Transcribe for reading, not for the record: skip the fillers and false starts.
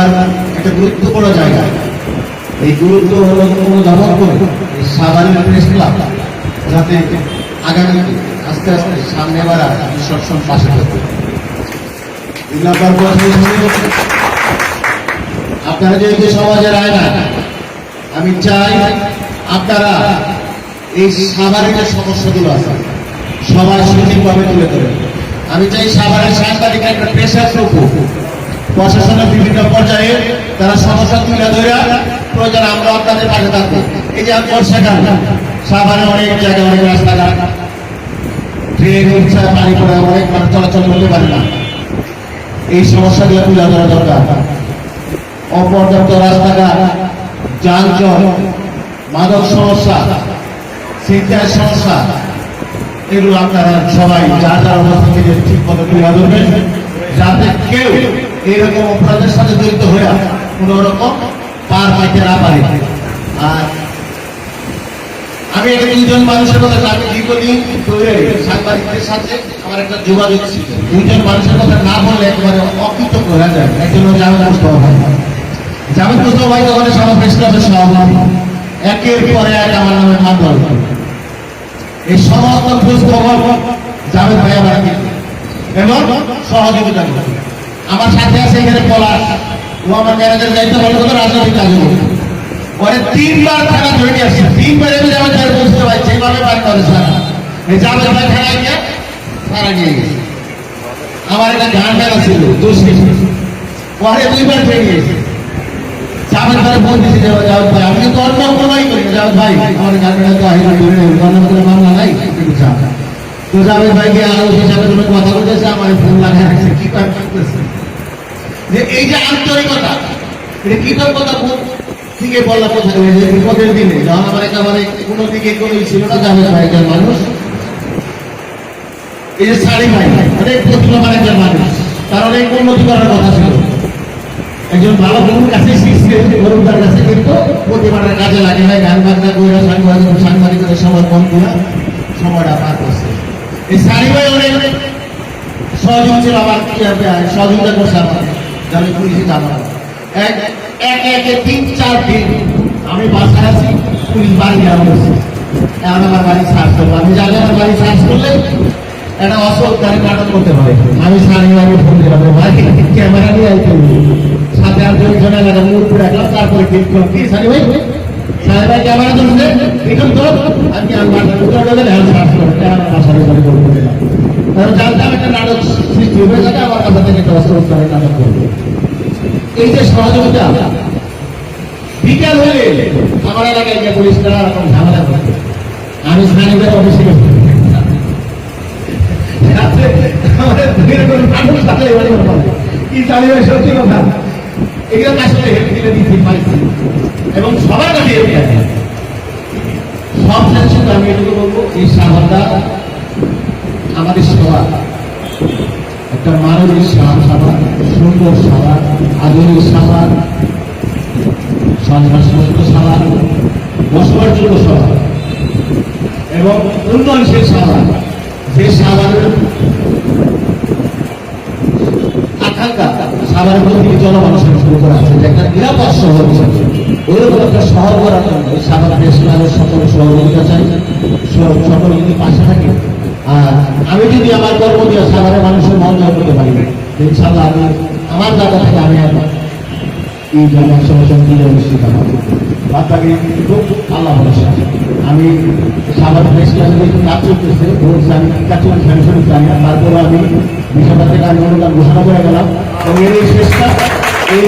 সাভার একটা গুরুত্বপূর্ণ জায়গা। এই গুরুত্ব হলো অনুধাবন করে এই সাভারের প্রেস ক্লাব যাতে আগামী আস্তে আস্তে সামনে বাড়া সবসময় পাশে থাকবে। আপনারা যেহেতু সমাজের আয়না, আমি চাই আপনারা এই সাভারের যে সমস্যাগুলো আছে সবার সঠিকভাবে তুলে ধরেন। আমি চাই সাভারের সাংবাদিক একটা প্রেসার গ্রুপ প্রশাসনের বিভিন্ন পর্যায়ে তারা সমস্যা তুলে ধরে প্রয়োজন আমরা আপনাদের পাশে থাকবো। এই যে বর্ষাকাল সাভারে অনেক জায়গায় অনেক রাস্তাঘাট ট্রেন রিক্সা পানি পড়ে অনেক মানুষ চলাচল করতে পারে না। এই সমস্যাগুলো তুলে ধরা দরকার। অপর্যাপ্ত রাস্তাঘাট, যানজট, মাদক সমস্যা, শিক্ষার সমস্যা, এগুলো আপনারা সবাই যার যার অবস্থা থেকে ঠিক মতো তুলে ধরবেন যাতে কেউ এইরকম অপরাধের সাথে জড়িত হয়ে কোন রকম পার পাইতে না পারে। আর আমি এটা দুইজন মানুষের কথা, আমি দীর্ঘদিন ধরে সাংবাদিকদের সাথে আমার একটা যোগাযোগ ছিল। দুইজন মানুষের কথা না বললে একবারে অকৃতজ্ঞ হয়ে যায়। একজন জাভেদ মুস্তফা ভাই, জাভেদ মুস্তফা ভাই তখন সভা প্রেস ক্লাবের সভাপতি, একের পরে এক আমার নামে মামলা। এই সমস্ত খোঁজ খবর জাভেদ ভাই আমার এবং সহযোগিতা করে। আমার সাথে আছে এখানে পলাশ, ও আমার ম্যানেজার দায়িত্ব ভালো কথা রাজনৈতিক কাজ পরে 3 বার থানা ধরে নিয়ে আসছে। 3 বার এমনি জাভেদ ভাই বুঝতে পারছে এইভাবে বার করে সারা এই জাভেদ ভাই থানায় গিয়ে সারা নিয়ে গেছে। আমার একটা গান গানা ছিল দোষী, পরে 2 বার ধরে নিয়েছে। জাভেদ ভাই বলতেছি জাভেদ ভাই আমি তো অন্য কোনোই করি না, জাভেদ ভাই আমার গান গানা তো আহিনা ধরে অন্য কোনো মামলা নাই। তো জাভেদ ভাইকে আরো হিসাবে তুমি কথা বলতেছে, আমার ফোন লাগাই রাখছে কি করতেছে যে এই যে আন্তরিকতা, এটা কৃতজ্ঞতা থেকে বললা কথা যে বিপদের দিনে যখন আমার একেবারে কোনো দিকে কোনো ছিল না, জাভেদ ভাই একজন মানুষ, এই যে সারি ভাই অনেক প্রতিভাবান একজন মানুষ, তার অনেক উন্নতি করার কথা ছিল, একজন ভালো বন্ধুর কাছে শিখছে গরুদার কাছে, কিন্তু প্রতিভাটার কাজে লাগে নাই। গান বাজনা করে সাংবাদিকদের সমর্পণ করে সময়টা পার করছে। এই সারি ভাই অনেক সহযোগ ছিল, আমার সহযোগিতা করছে আমাকে, আমি পুলিশে জানাবো। একে 3-4 দিন আমি বাসায় আছি, পুলিশ বাড়ি গেলাম বলছি এখন আমার বাড়ি সার্চ করবো। আমি জানি আমার বাড়ি সার্চ করলে একটা অসৎকারী নাটক করতে পারে। আমি সারি ভাইকে ফোন দিলাম, ভাই ক্যামেরা নিয়ে আইতে সাথে আর 2 জন এলাকা মুখ রাখলাম, তারপরে ক্লিক করলাম কি সারি ভাই ক্যামেরা ধরছে দেখুন তো আমি সার্চ করবো বাসারে করে করবো দিলাম। কারণ জানতাম একটা নাটক সৃষ্টি হয়ে যাবে, আমার কাছে থেকে একটা অসৎকারী নাটক করবো। এই যে সহযোগিতা বিকাল হলে আমার এলাকায় গিয়ে পুলিশ তারা এরকম ঝামেলা করছে। আমি সানিবের অফিসে সত্যি কথা এগুলো আসলে এবং সবার কাছে সব শেষে আমি এটুকু বলবো, এই সাভারটা আমাদের সবার একটা মানবিক সাভার, সুন্দর সাভার, আধুনিক সাভার, সন্ত্রাসমুক্ত সাভার, বসবাসযোগ্য সাভার এবং উন্নয়নশীল সাভার, যে সাভারের আকাঙ্ক্ষা সাভারের প্রতি জনমানুষের শুরু করা আছে, যে একটা নিরাপদ শহর হিসেবে ওইরকম একটা শহর করার জন্য সাভার প্রেস ক্লাবের সকল সহযোগিতা চাই, সকল যদি পাশে থাকে। আর আমি যদি আমার কর্ম দিয়ে সাভারের মানুষের মন জয় করতে পারি, ইনশাল্লাহ আমি আমার জায়গা থেকে আমি এই জনের সমস্যা দিলে নিশ্চিত বাচ্চাকে খুব আল্লাহ ভরসা। আমি সাভার প্রেস ক্লাবে কাজ চলতেছে বলছি, আমি কাজ চলতে জানি না, তারপরে আমি বিষয়টা থেকে আমি অনুদান ঘোষণা করে গেলাম এবং এর শেষটা এই